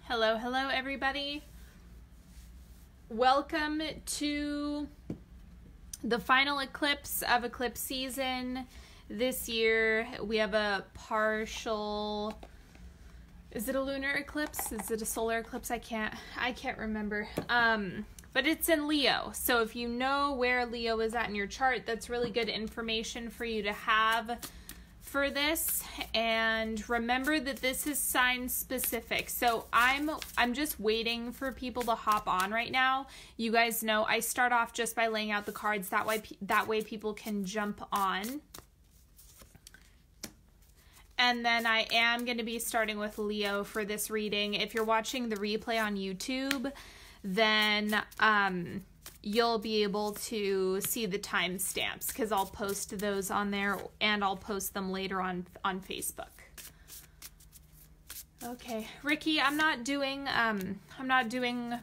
Hello, hello everybody. Welcome to the final eclipse of eclipse season. This year we have a partial, is it a lunar eclipse? Is it a solar eclipse? I can't remember. But it's in Leo. So if you know where Leo is at in your chart, that's really good information for you to have for this. And remember that this is sign specific. So I'm just waiting for people to hop on right now. You guys know I start off just by laying out the cards, that way people can jump on. And then I am going to be starting with Leo for this reading. If you're watching the replay on YouTube, then you'll be able to see the timestamps because I'll post those on there and I'll post them later on Facebook. Okay, Ricky, I'm not doing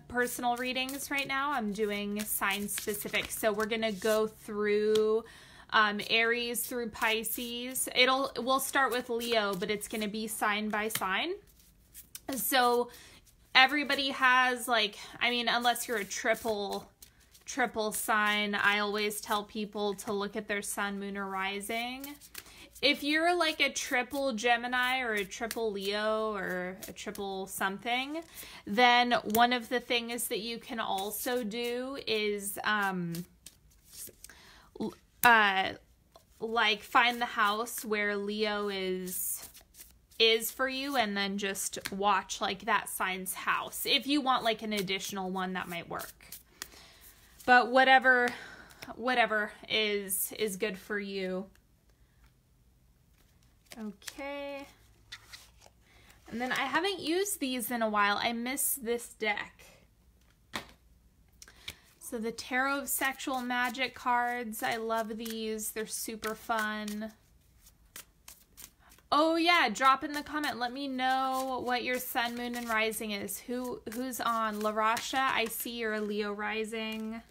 personal readings right now. I'm doing sign specific. So we're gonna go through Aries through Pisces. We'll start with Leo, but it's gonna be sign by sign. So everybody has, like, I mean, unless you're a triple sign, I always tell people to look at their sun, moon, or rising. If you're like a triple Gemini or a triple Leo or a triple something, then one of the things that you can also do is like find the house where Leo is for you and then just watch like that sign's house. If you want like an additional one, that might work. But whatever is good for you. Okay. And then I haven't used these in a while. I miss this deck. So the Tarot of Sexual Magic cards. I love these. They're super fun. Oh yeah, drop in the comment. Let me know what your sun, moon, and rising is. Who's on? LaRasha, I see you're a Leo rising.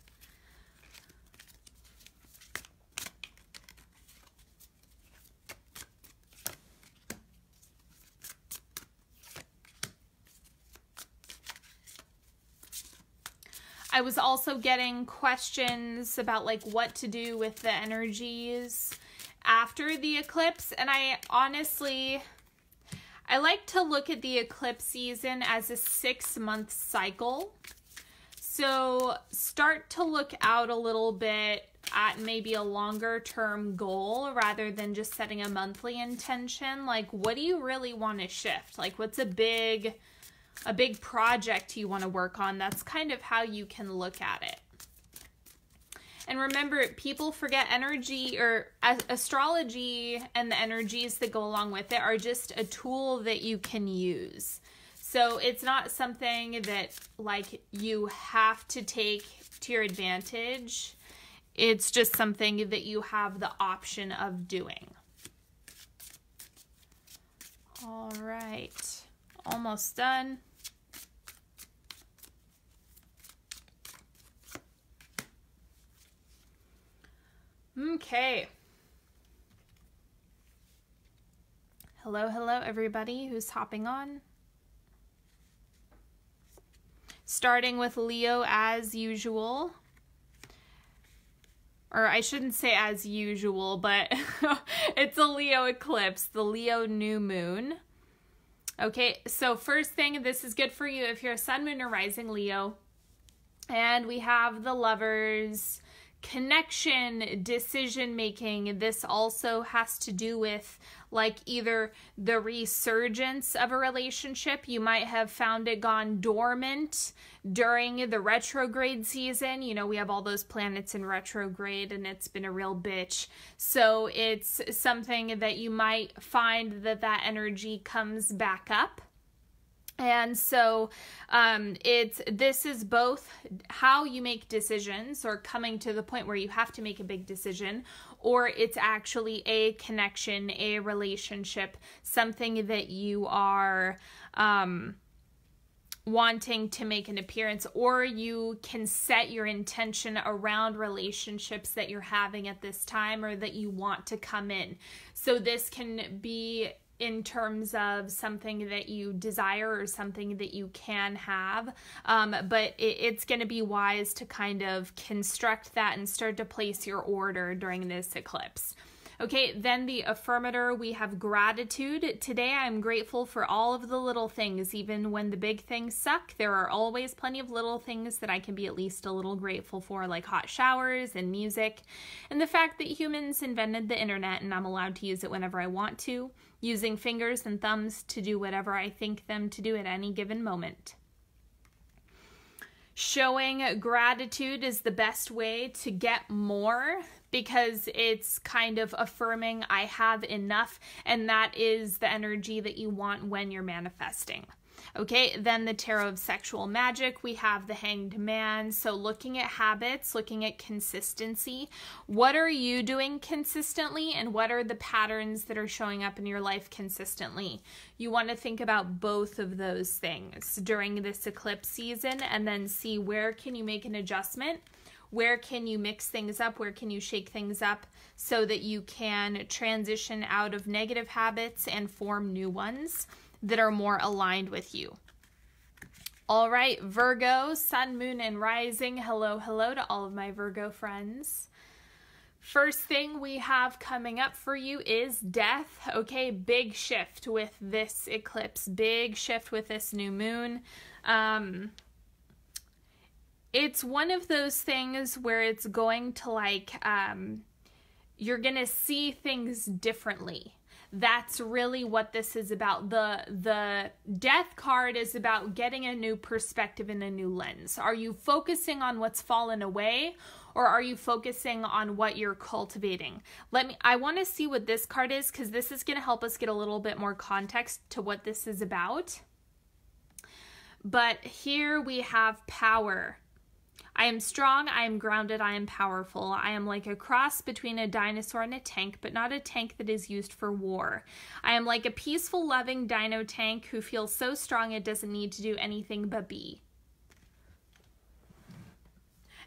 I was also getting questions about like what to do with the energies after the eclipse, and I like to look at the eclipse season as a 6-month cycle. So start to look out a little bit at maybe a longer term goal rather than just setting a monthly intention. Like, what do you really want to shift? Like, what's a big project you want to work on? That's kind of how you can look at it. And remember, people forget energy, or astrology and the energies that go along with it are just a tool that you can use. So it's not something that like you have to take to your advantage. It's just something that you have the option of doing. All right, almost done. Okay. Hello, everybody who's hopping on. Starting with Leo as usual. Or I shouldn't say as usual, but it's a Leo eclipse, the Leo new moon. Okay, so first thing, this is good for you if you're a sun, moon, or rising Leo. And we have the Lovers, connection, decision making. This also has to do with like either the resurgence of a relationship. You might have found it gone dormant during the retrograde season. You know, we have all those planets in retrograde and it's been a real bitch. So it's something that you might find that energy comes back up. And so this is both how you make decisions, or coming to the point where you have to make a big decision, or it's actually a connection, a relationship, something that you are wanting to make an appearance, or you can set your intention around relationships that you're having at this time or that you want to come in. So this can be in terms of something that you desire or something that you can have. But it's going to be wise to kind of construct that and start to place your order during this eclipse. Okay, then the affirmator, we have gratitude. Today I'm grateful for all of the little things. Even when the big things suck, there are always plenty of little things that I can be at least a little grateful for, like hot showers and music, and the fact that humans invented the internet and I'm allowed to use it whenever I want to, using fingers and thumbs to do whatever I think them to do at any given moment. Showing gratitude is the best way to get more, because it's kind of affirming I have enough, and that is the energy that you want when you're manifesting. Okay, then the Tarot of Sexual Magic, we have the Hanged Man. So looking at habits, looking at consistency. What are you doing consistently, and what are the patterns that are showing up in your life consistently? You want to think about both of those things during this eclipse season, and then see where can you make an adjustment. Where can you mix things up? Where can you shake things up so that you can transition out of negative habits and form new ones that are more aligned with you? All right, Virgo, Sun, Moon, and Rising. Hello, hello to all of my Virgo friends. First thing we have coming up for you is death. Okay, big shift with this eclipse. Big shift with this new moon. It's one of those things where it's going to you're going to see things differently. That's really what this is about. The death card is about getting a new perspective and a new lens. Are you focusing on what's fallen away, or are you focusing on what you're cultivating? I want to see what this card is, because this is going to help us get a little bit more context to what this is about. But here we have power. I am strong, I am grounded, I am powerful. I am like a cross between a dinosaur and a tank, but not a tank that is used for war. I am like a peaceful, loving dino tank who feels so strong it doesn't need to do anything but be.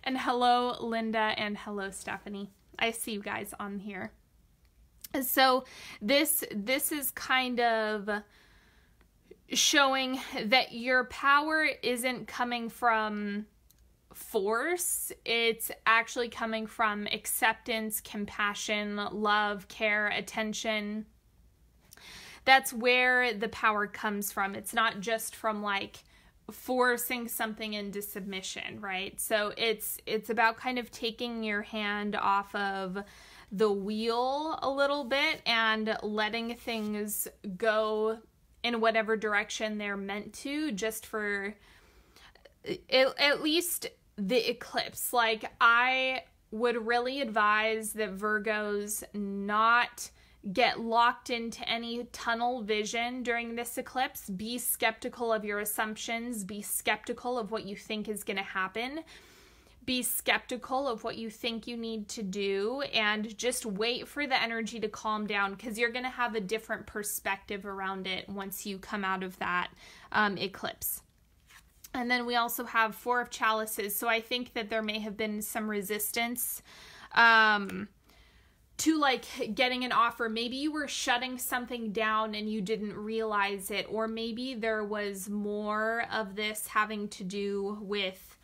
And hello, Linda, and hello, Stephanie. I see you guys on here. So this is kind of showing that your power isn't coming from force. It's actually coming from acceptance, compassion, love, care, attention. That's where the power comes from. It's not just from like forcing something into submission, right? So it's about kind of taking your hand off of the wheel a little bit and letting things go in whatever direction they're meant to, just for at least the eclipse. Like, I would really advise that Virgos not get locked into any tunnel vision during this eclipse. Be skeptical of your assumptions. Be skeptical of what you think is going to happen. Be skeptical of what you think you need to do, and just wait for the energy to calm down, because you're going to have a different perspective around it once you come out of that eclipse. And then we also have Four of Chalices. So I think that there may have been some resistance to like getting an offer. Maybe you were shutting something down and you didn't realize it. Or maybe there was more of this having to do with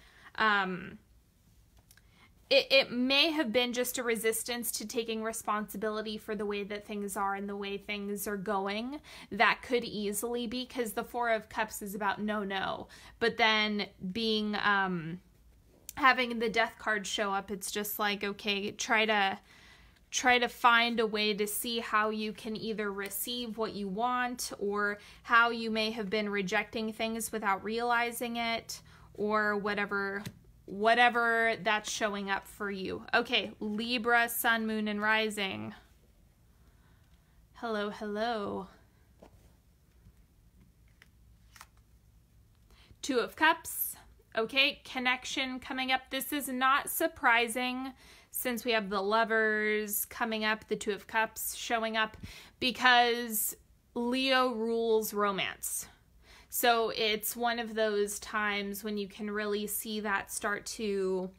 it may have been just a resistance to taking responsibility for the way that things are and the way things are going. That could easily be, because the Four of Cups is about no. But then being, having the Death card show up, it's just like, okay, try to find a way to see how you can either receive what you want, or how you may have been rejecting things without realizing it, or whatever that's showing up for you. Okay, Libra, Sun, Moon, and Rising. Hello, hello. Two of Cups. Okay, connection coming up. This is not surprising, since we have the Lovers coming up, the Two of Cups showing up, because Leo rules romance. So it's one of those times when you can really see that start to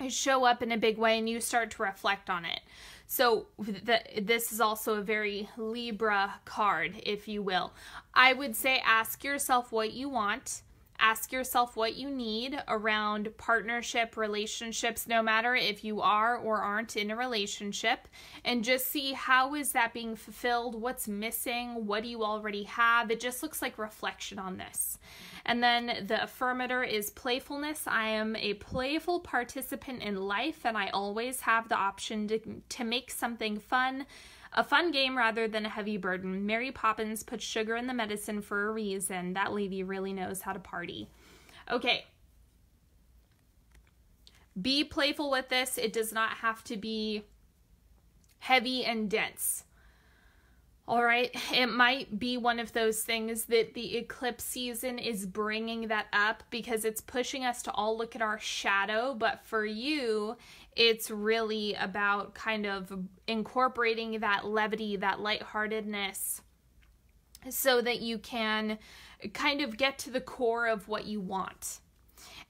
show up in a big way, and you start to reflect on it. So this is also a very Libra card, if you will. I would say ask yourself what you want. Ask yourself what you need around partnership, relationships, no matter if you are or aren't in a relationship, and just see how is that being fulfilled, what's missing, what do you already have. It just looks like reflection on this. And then the affirmator is playfulness. I am a playful participant in life, and I always have the option to make something fun. A fun game rather than a heavy burden. Mary Poppins put sugar in the medicine for a reason. That lady really knows how to party. Okay. Be playful with this. It does not have to be heavy and dense. All right. It might be one of those things that the eclipse season is bringing that up because it's pushing us to all look at our shadow. But for you, it's really about kind of incorporating that levity, that lightheartedness, so that you can kind of get to the core of what you want.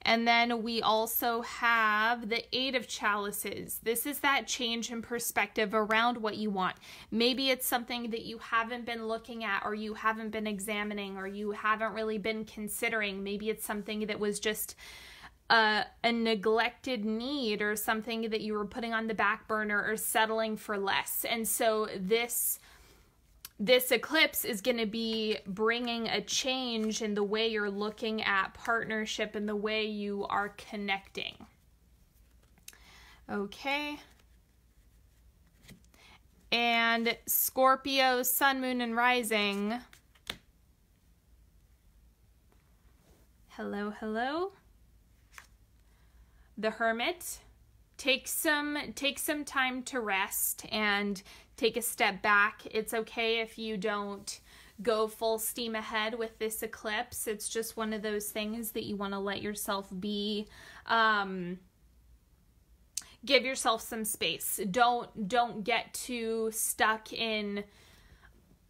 And then we also have the Eight of Chalices. This is that change in perspective around what you want. Maybe it's something that you haven't been looking at, or you haven't been examining, or you haven't really been considering. Maybe it's something that was just a neglected need, or something that you were putting on the back burner or settling for less. And so this eclipse is going to be bringing a change in the way you're looking at partnership and the way you are connecting. Okay. And Scorpio, Sun, Moon, and Rising. Hello, hello. The Hermit. Take some time to rest and take a step back. It's okay if you don't go full steam ahead with this eclipse. It's just one of those things that you want to let yourself be. Give yourself some space. Don't get too stuck in,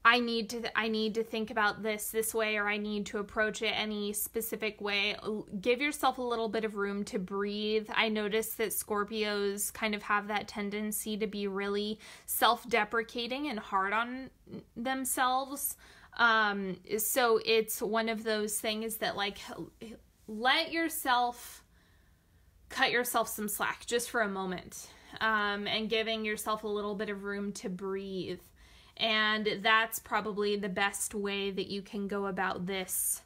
I need to think about this way, or I need to approach it any specific way. Give yourself a little bit of room to breathe. I noticed that Scorpios kind of have that tendency to be really self-deprecating and hard on themselves. So it's one of those things that, like, let yourself cut yourself some slack just for a moment, and giving yourself a little bit of room to breathe. And that's probably the best way that you can go about this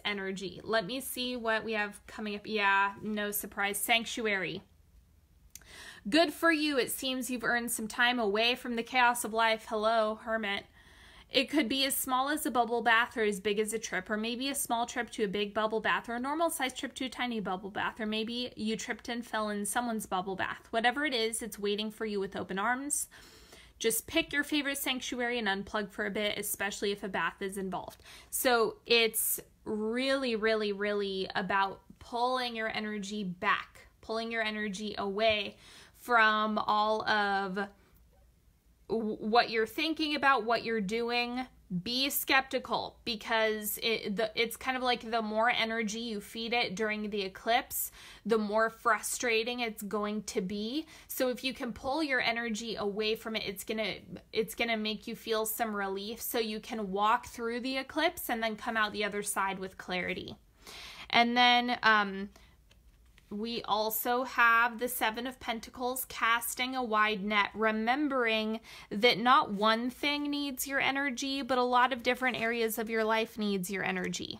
energy. Let me see what we have coming up. Yeah, no surprise. Sanctuary. Good for you. It seems you've earned some time away from the chaos of life. Hello, Hermit. It could be as small as a bubble bath, or as big as a trip, or maybe a small trip to a big bubble bath, or a normal sized trip to a tiny bubble bath, or maybe you tripped and fell in someone's bubble bath. Whatever it is, it's waiting for you with open arms. Just pick your favorite sanctuary and unplug for a bit, especially if a bath is involved. So it's really, really, really about pulling your energy back, pulling your energy away from all of what you're thinking about, what you're doing. Be skeptical, because it's kind of like the more energy you feed it during the eclipse, the more frustrating it's going to be. So if you can pull your energy away from it, it's gonna make you feel some relief, so you can walk through the eclipse and then come out the other side with clarity. And then we also have the Seven of Pentacles, casting a wide net, remembering that not one thing needs your energy, but a lot of different areas of your life needs your energy.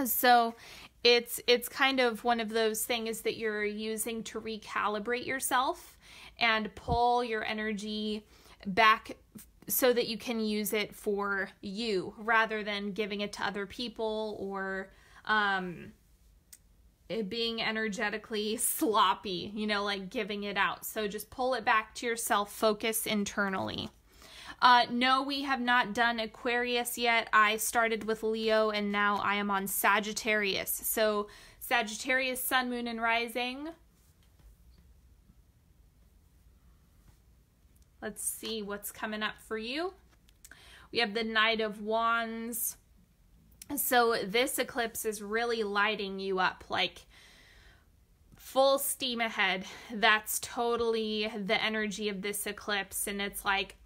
So it's kind of one of those things that you're using to recalibrate yourself and pull your energy back so that you can use it for you, rather than giving it to other people, or it being energetically sloppy, like giving it out. So just pull it back to yourself, focus internally. No, we have not done Aquarius yet. I started with Leo and now I am on Sagittarius. So Sagittarius, Sun, Moon, and Rising. Let's see what's coming up for you. We have the Knight of Wands. So this eclipse is really lighting you up, like full steam ahead. That's totally the energy of this eclipse. And it's like,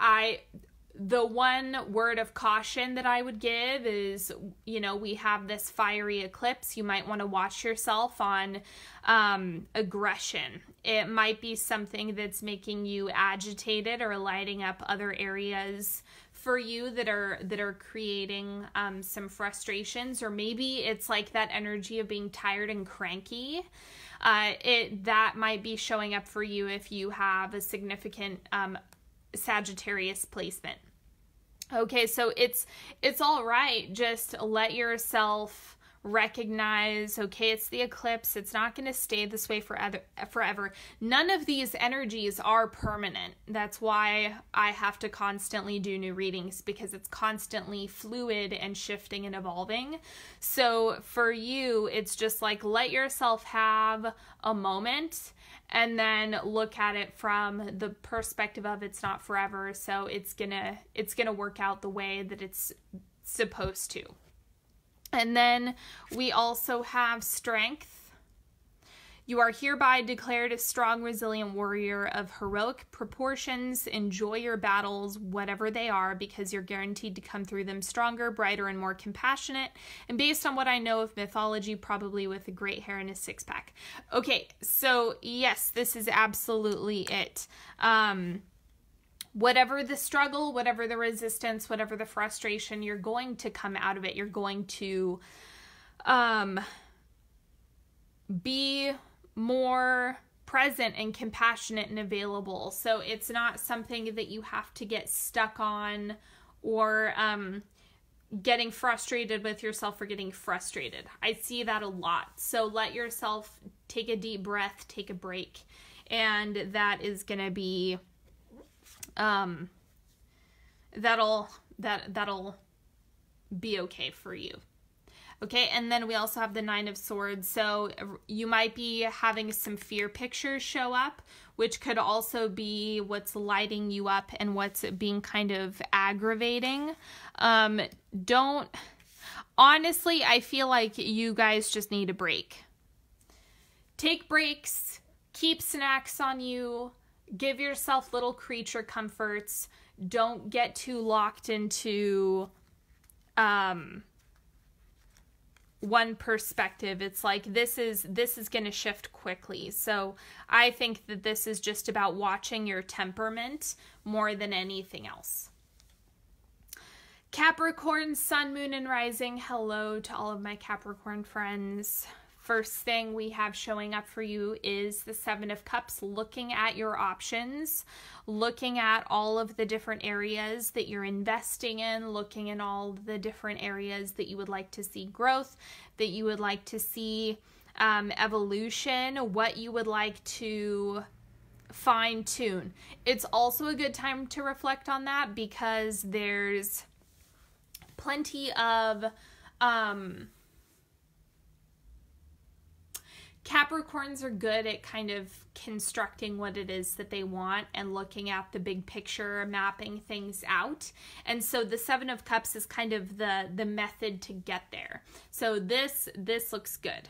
the one word of caution that I would give is, you know, we have this fiery eclipse. You might want to watch yourself on aggression. It might be something that's making you agitated or lighting up other areas for you that are creating some frustrations, or maybe it's like that energy of being tired and cranky. That might be showing up for you if you have a significant Sagittarius placement. Okay, so it's all right. Just let yourself recognize, okay, it's the eclipse. It's not going to stay this way forever. None of these energies are permanent. That's why I have to constantly do new readings, because it's constantly fluid and shifting and evolving. So for you, it's just like, let yourself have a moment and then look at it from the perspective of it's not forever. So it's gonna work out the way that it's supposed to. And then we also have strength. You are hereby declared a strong, resilient warrior of heroic proportions. Enjoy your battles, whatever they are, because you're guaranteed to come through them stronger, brighter, and more compassionate. And based on what I know of mythology, probably with a great hair and a six-pack. Okay, so yes, this is absolutely it. Whatever the struggle, whatever the resistance, whatever the frustration, you're going to come out of it. You're going to be more present and compassionate and available. So it's not something that you have to get stuck on, or getting frustrated with yourself for getting frustrated. I see that a lot. So let yourself take a deep breath, take a break, and that is going to be that'll be okay for you. Okay, and then we also have the Nine of Swords. So you might be having some fear pictures show up, which could also be what's lighting you up and what's being kind of aggravating. Honestly, I feel like you guys just need a break. Take breaks, keep snacks on you, give yourself little creature comforts. Don't get too locked into one perspective. It's like this is going to shift quickly. So I think that this is just about watching your temperament more than anything else. Capricorn, Sun, Moon, and Rising. Hello to all of my Capricorn friends. First thing we have showing up for you is the Seven of Cups, looking at your options, looking at all of the different areas that you're investing in, looking at all the different areas that you would like to see growth, that you would like to see evolution, what you would like to fine tune. It's also a good time to reflect on that, because there's plenty of Capricorns are good at kind of constructing what it is that they want and looking at the big picture, mapping things out. And so the Seven of Cups is kind of the method to get there. So this looks good.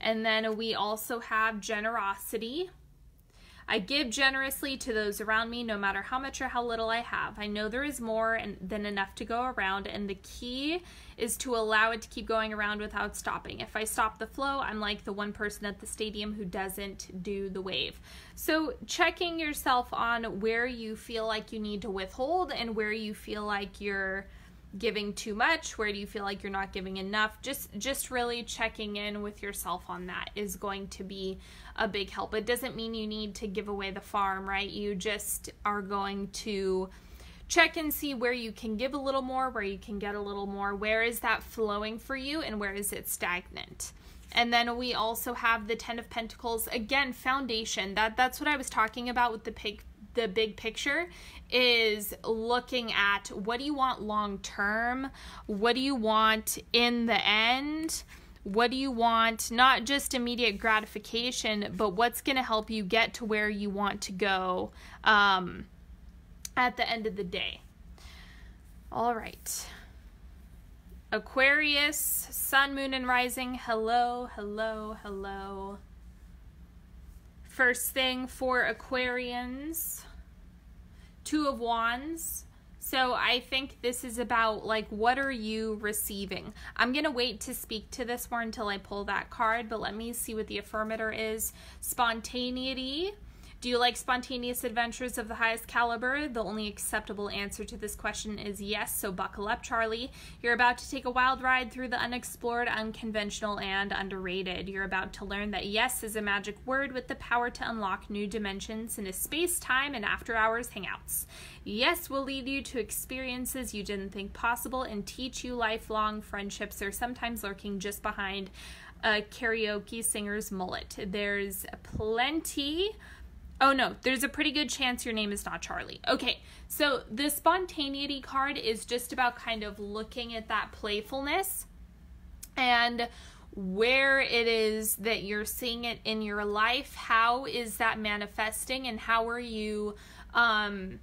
And then we also have generosity. I give generously to those around me, no matter how much or how little I have. I know there is more than enough to go around, and the key is to allow it to keep going around without stopping. If I stop the flow, I'm like the one person at the stadium who doesn't do the wave. So checking yourself on where you feel like you need to withhold and where you feel like you're giving too much, where do you feel like you're not giving enough, just really checking in with yourself on that is going to be a big help. It doesn't mean you need to give away the farm, right? You just are going to check and see where you can give a little more, where you can get a little more, where is that flowing for you, and where is it stagnant. And then we also have the Ten of Pentacles, again, foundation. That's what I was talking about with the big picture, is looking at what do you want long term, what do you want in the end, what do you want, not just immediate gratification, but what's going to help you get to where you want to go at the end of the day. All right. Aquarius, Sun, Moon, and Rising. Hello, hello, hello. First thing for Aquarians, Two of Wands. So I think this is about, like, what are you receiving? I'm going to wait to speak to this more until I pull that card, but let me see what the affirmator is. Spontaneity. Do you like spontaneous adventures of the highest caliber? The only acceptable answer to this question is yes, so buckle up, Charlie. You're about to take a wild ride through the unexplored, unconventional, and underrated. You're about to learn that yes is a magic word with the power to unlock new dimensions in a space, time, and after-hours hangouts. Yes will lead you to experiences you didn't think possible and teach you lifelong friendships are sometimes lurking just behind a karaoke singer's mullet. There's plenty... Oh no, there's a pretty good chance your name is not Charlie. Okay, so the spontaneity card is just about kind of looking at that playfulness and where it is that you're seeing it in your life. How is that manifesting, and how are you, how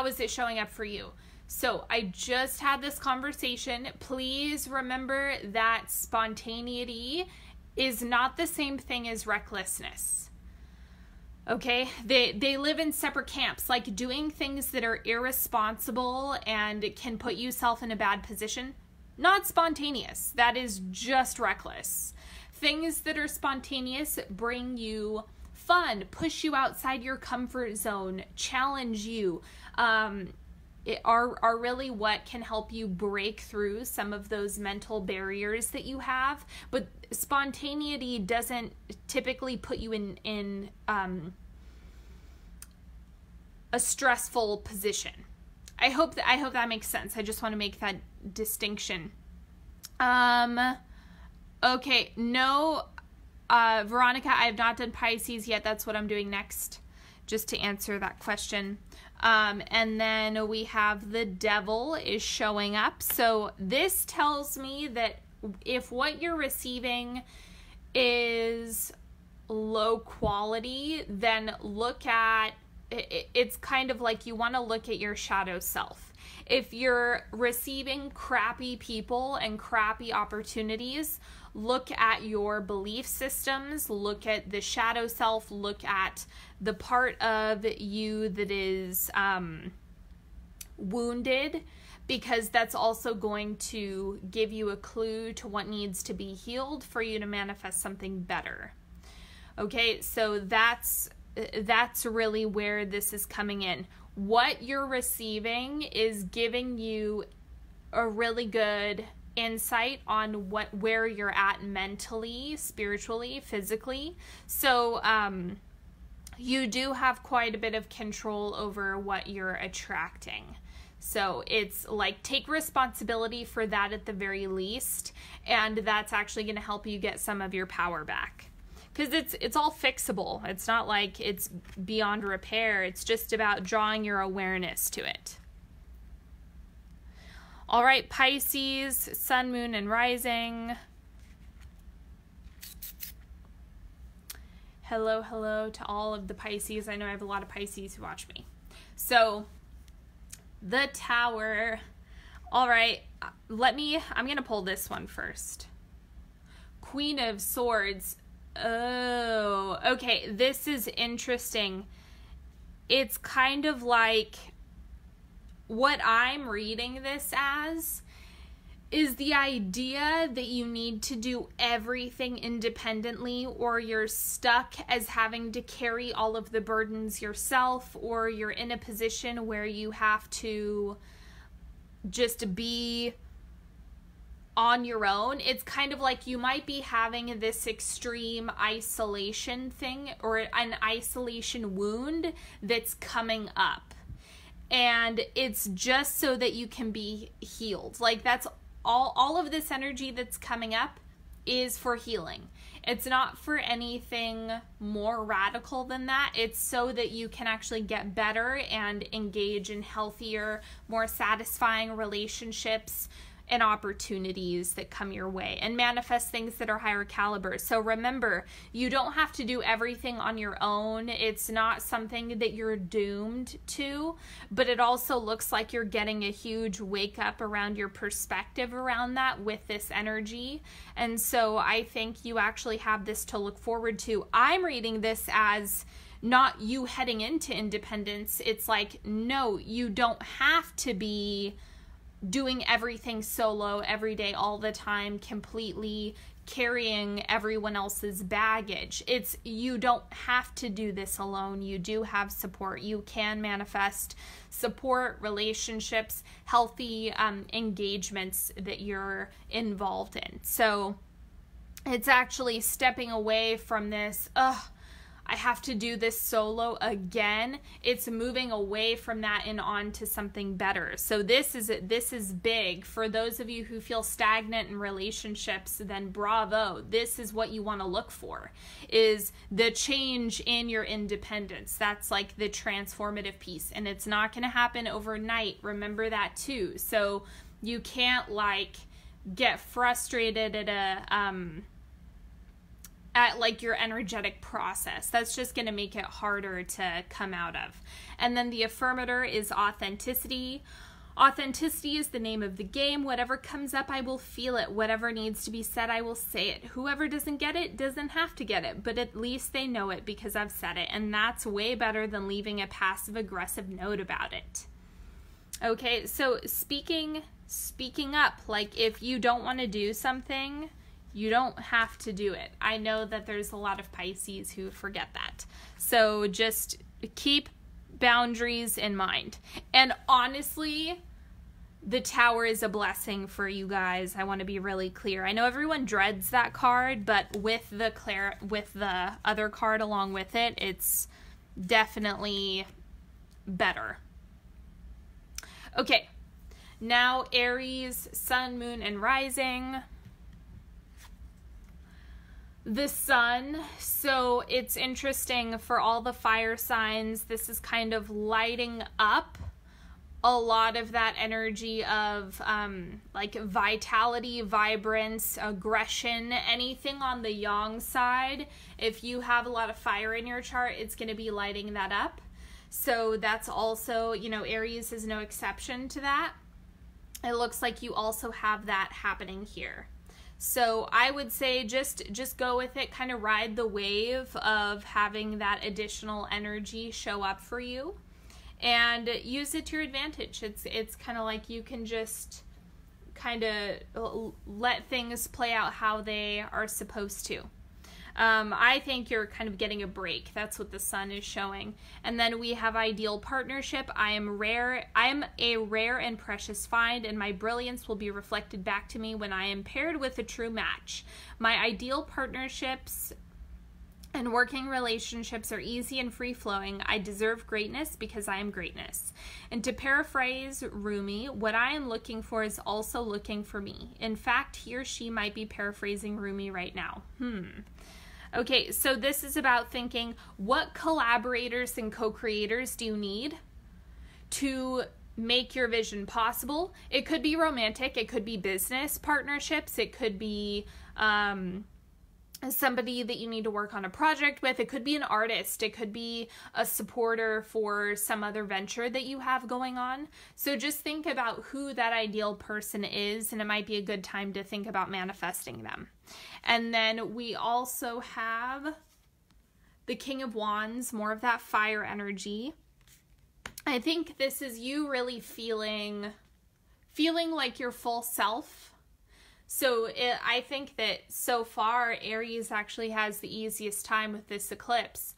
is it showing up for you? So I just had this conversation. Please remember that spontaneity is not the same thing as recklessness. Okay, they live in separate camps, like doing things that are irresponsible and can put yourself in a bad position. Not spontaneous. That is just reckless. Things that are spontaneous bring you fun, push you outside your comfort zone, challenge you, are really what can help you break through some of those mental barriers that you have. But spontaneity doesn't typically put you in a stressful position. I hope that makes sense. I just want to make that distinction. Okay, no, Veronica, I have not done Pisces yet. That's what I'm doing next, just to answer that question. And then we have the Devil is showing up. So this tells me that if what you're receiving is low quality, then look at, it's kind of like you want to look at your shadow self. If you're receiving crappy people and crappy opportunities, look at your belief systems, look at the shadow self, look at the part of you that is wounded, because that's also going to give you a clue to what needs to be healed for you to manifest something better. Okay, so that's really where this is coming in. What you're receiving is giving you a really good insight on where you're at mentally, spiritually, physically. So you do have quite a bit of control over what you're attracting. So it's like, take responsibility for that at the very least, and that's actually going to help you get some of your power back. Because it's all fixable. It's not like it's beyond repair. It's just about drawing your awareness to it. All right, Pisces, Sun, Moon, and Rising. Hello, hello to all of the Pisces. I know I have a lot of Pisces who watch me. So, the Tower. All right, I'm going to pull this one first. Queen of Swords. Oh, okay, this is interesting. It's kind of like, what I'm reading this as is the idea that you need to do everything independently, or you're stuck as having to carry all of the burdens yourself, or you're in a position where you have to just be on your own. It's kind of like you might be having this extreme isolation thing, or an isolation wound that's coming up, and it's just so that you can be healed. Like, that's all of this energy that's coming up is for healing. It's not for anything more radical than that. It's so that you can actually get better and engage in healthier, more satisfying relationships and opportunities that come your way, and manifest things that are higher caliber. So remember, you don't have to do everything on your own. It's not something that you're doomed to, but it also looks like you're getting a huge wake up around your perspective around that with this energy. And so I think you actually have this to look forward to. I'm reading this as not you heading into independence. It's like, no, you don't have to be doing everything solo every day, all the time, completely carrying everyone else's baggage. It's, you don't have to do this alone. You do have support. You can manifest support, relationships, healthy engagements that you're involved in. So it's actually stepping away from this, I have to do this solo again. It's moving away from that and on to something better. So this is big. For those of you who feel stagnant in relationships, then bravo. This is what you want to look for, is the change in your independence. That's like the transformative piece. And it's not going to happen overnight. Remember that too. So you can't like get frustrated at like your energetic process. That's just going to make it harder to come out of. And then the affirmator is authenticity. Authenticity is the name of the game. Whatever comes up, I will feel it. Whatever needs to be said, I will say it. Whoever doesn't get it doesn't have to get it, but at least they know it because I've said it. And that's way better than leaving a passive aggressive note about it. Okay, so speaking up, like if you don't want to do something, you don't have to do it. I know that there's a lot of Pisces who forget that. So just keep boundaries in mind. And honestly, the Tower is a blessing for you guys. I want to be really clear. I know everyone dreads that card, but with the other card along with it, it's definitely better. Okay, now Aries, Sun, Moon, and Rising. The Sun, so it's interesting for all the fire signs. This is kind of lighting up a lot of that energy of like vitality, vibrance, aggression, anything on the yang side. If you have a lot of fire in your chart, it's going to be lighting that up. So that's also, you know, Aries is no exception to that. It looks like you also have that happening here. So I would say just go with it, kind of ride the wave of having that additional energy show up for you and use it to your advantage. It's kind of like you can just kind of let things play out how they are supposed to. I think you're kind of getting a break. That's what the Sun is showing. And then we have ideal partnership. I am a rare and precious find, and my brilliance will be reflected back to me when I am paired with a true match. My ideal partnerships and working relationships are easy and free-flowing. I deserve greatness because I am greatness. And to paraphrase Rumi, what I am looking for is also looking for me. In fact, he or she might be paraphrasing Rumi right now. Okay, so this is about thinking, what collaborators and co-creators do you need to make your vision possible? It could be romantic, it could be business partnerships, it could be somebody that you need to work on a project with, it could be an artist, it could be a supporter for some other venture that you have going on. So just think about who that ideal person is, and it might be a good time to think about manifesting them. And then we also have the King of Wands, more of that fire energy. I think this is you really feeling like your full self. So I think that so far Aries actually has the easiest time with this eclipse.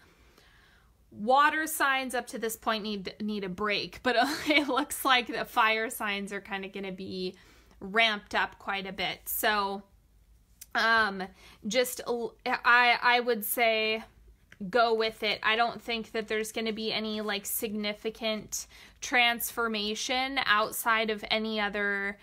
Water signs up to this point need a break, but it looks like the fire signs are kind of going to be ramped up quite a bit. So I would say go with it. I don't think that there's going to be any like significant transformation outside of any other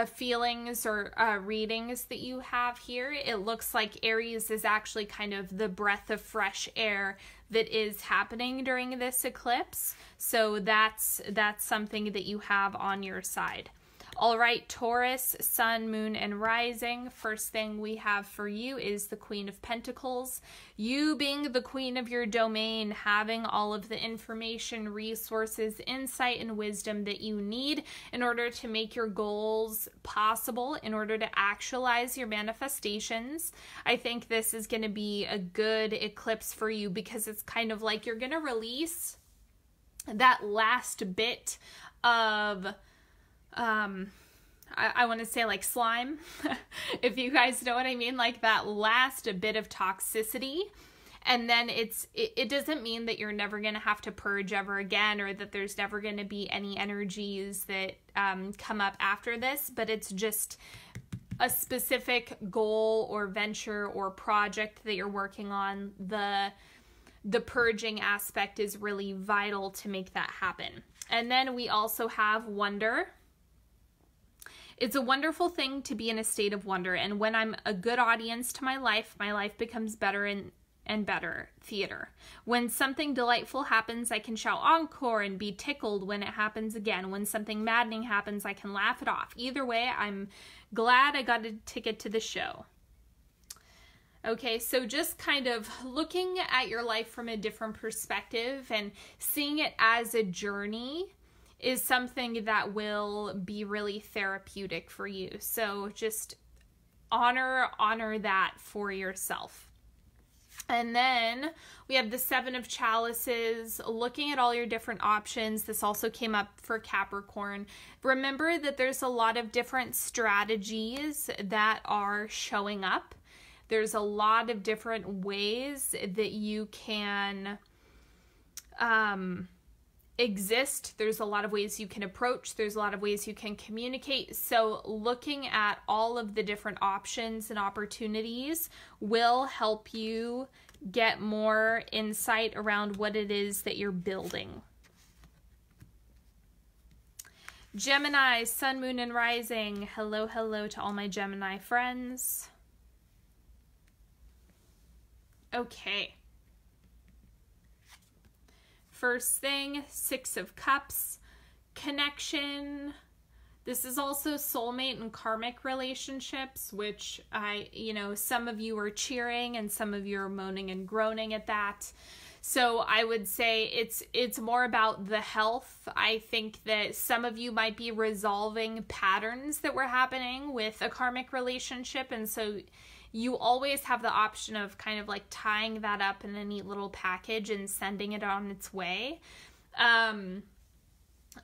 feelings or readings that you have here. It looks like Aries is actually kind of the breath of fresh air that is happening during this eclipse. So that's something that you have on your side. All right, Taurus, sun, moon, and rising. First thing we have for you is the Queen of Pentacles. You being the queen of your domain, having all of the information, resources, insight, and wisdom that you need in order to make your goals possible, in order to actualize your manifestations. I think this is going to be a good eclipse for you because it's kind of like you're going to release that last bit of I want to say like slime, if you guys know what I mean, like that last bit of toxicity. And then it doesn't mean that you're never going to have to purge ever again, or that there's never going to be any energies that come up after this, but it's just a specific goal or venture or project that you're working on. The purging aspect is really vital to make that happen. And then we also have wonder. It's a wonderful thing to be in a state of wonder. And when I'm a good audience to my life becomes better and better theater. When something delightful happens, I can shout encore and be tickled when it happens again. When something maddening happens, I can laugh it off. Either way, I'm glad I got a ticket to the show. Okay, so just kind of looking at your life from a different perspective and seeing it as a journey is something that will be really therapeutic for you. So just honor that for yourself. And then we have the Seven of Chalices, looking at all your different options. This also came up for Capricorn. Remember that there's a lot of different strategies that are showing up. There's a lot of different ways that you can exist. There's a lot of ways you can approach. There's a lot of ways you can communicate. So looking at all of the different options and opportunities will help you get more insight around what it is that you're building. Gemini, sun, moon, and rising. Hello, hello to all my Gemini friends. Okay. First thing, Six of Cups, connection. This is also soulmate and karmic relationships, which some of you are cheering and some of you are moaning and groaning at that. So I would say it's more about the health. I think that some of you might be resolving patterns that were happening with a karmic relationship, and so you always have the option of kind of like tying that up in a neat little package and sending it on its way.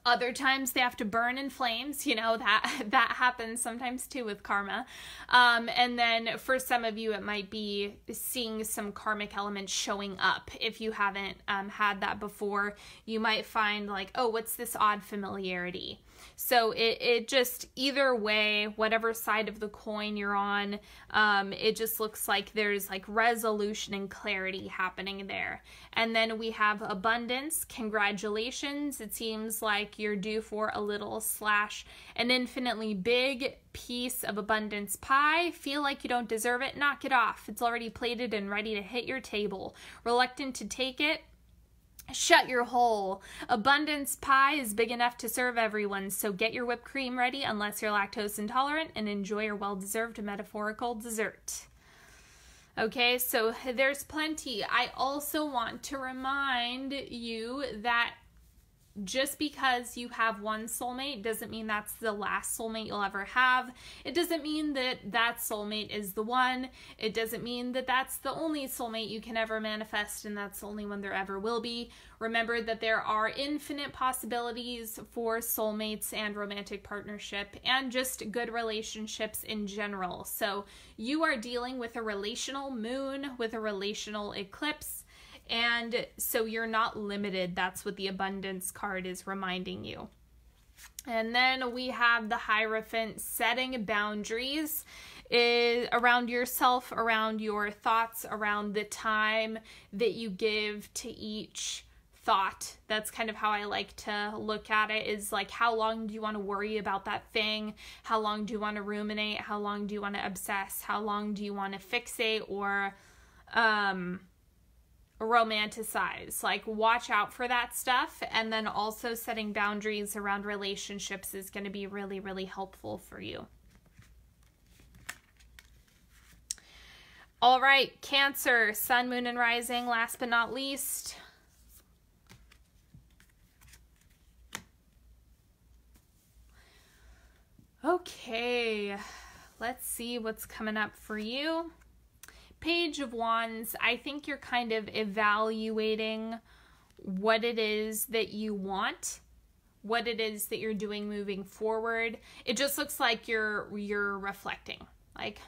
Other times they have to burn in flames, that happens sometimes too with karma. And then for some of you, it might be seeing some karmic elements showing up. If you haven't had that before, you might find like, oh, what's this odd familiarity? So it just, either way, whatever side of the coin you're on, it just looks like there's like resolution and clarity happening there. And then we have abundance. Congratulations. It seems like you're due for a little / an infinitely big piece of abundance pie. Feel like you don't deserve it? Knock it off. It's already plated and ready to hit your table. Reluctant to take it? Shut your hole. Abundance pie is big enough to serve everyone, so get your whipped cream ready unless you're lactose intolerant and enjoy your well-deserved metaphorical dessert. Okay, so there's plenty. I also want to remind you that just because you have one soulmate doesn't mean that's the last soulmate you'll ever have. It doesn't mean that that soulmate is the one. It doesn't mean that that's the only soulmate you can ever manifest and that's the only one there ever will be. Remember that there are infinite possibilities for soulmates and romantic partnership and just good relationships in general. So you are dealing with a relational moon, with a relational eclipse, and so you're not limited. That's what the abundance card is reminding you. And then we have the Hierophant, setting boundaries around yourself, around your thoughts, around the time that you give to each thought. That's kind of how I like to look at it, is like, how long do you want to worry about that thing? How long do you want to ruminate? How long do you want to obsess? How long do you want to fixate or romanticize. Like, watch out for that stuff. And then also setting boundaries around relationships is going to be really, really helpful for you. All right, Cancer, Sun, Moon, and Rising, last but not least. Okay, let's see what's coming up for you. Page of Wands, I think you're kind of evaluating what it is that you want, what it is that you're doing moving forward. It just looks like you're reflecting. Like,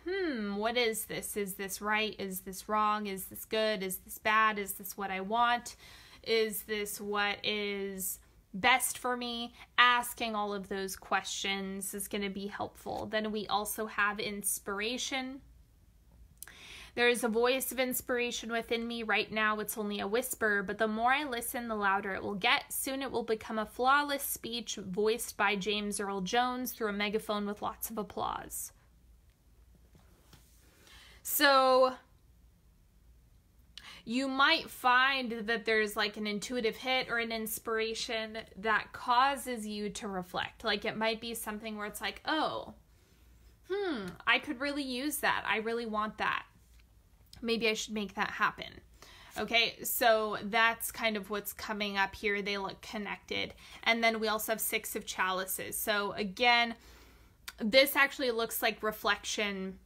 what is this? Is this right? Is this wrong? Is this good? Is this bad? Is this what I want? Is this what is best for me? Asking all of those questions is going to be helpful. Then we also have inspiration. There is a voice of inspiration within me. Right now, it's only a whisper, but the more I listen, the louder it will get. Soon it will become a flawless speech voiced by James Earl Jones through a megaphone with lots of applause. So you might find that there's like an intuitive hit or an inspiration that causes you to reflect. Like, it might be something where it's like, oh, I could really use that. I really want that. Maybe I should make that happen. Okay, so that's kind of what's coming up here. They look connected. And then we also have Six of Chalices. So again, this actually looks like reflection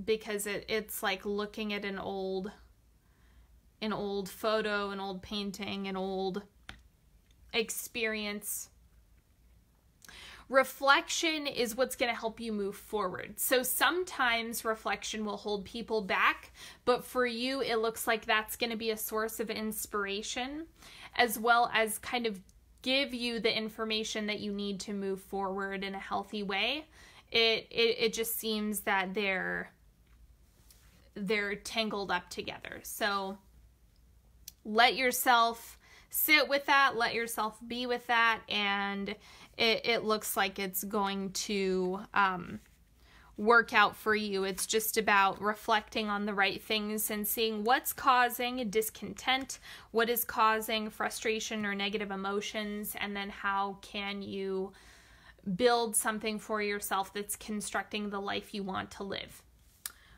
because it's like looking at an old photo, an old painting, an old experience. Reflection is what's going to help you move forward. So sometimes reflection will hold people back, but for you, it looks like that's going to be a source of inspiration, as well as kind of give you the information that you need to move forward in a healthy way. It just seems that they're tangled up together. So let yourself sit with that, let yourself be with that, and it looks like it's going to work out for you. It's just about reflecting on the right things and seeing what's causing discontent, what is causing frustration or negative emotions, and then how can you build something for yourself that's constructing the life you want to live.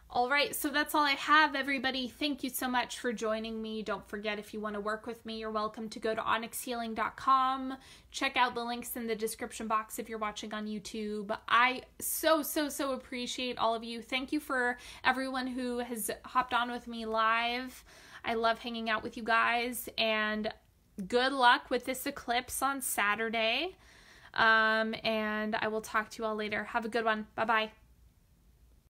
All right, so that's all I have, everybody. Thank you so much for joining me. Don't forget, if you want to work with me, you're welcome to go to onyxhealing.com. Check out the links in the description box if you're watching on YouTube. I so appreciate all of you. Thank you for everyone who has hopped on with me live. I love hanging out with you guys, and good luck with this eclipse on Saturday. And I will talk to you all later. Have a good one. Bye-bye.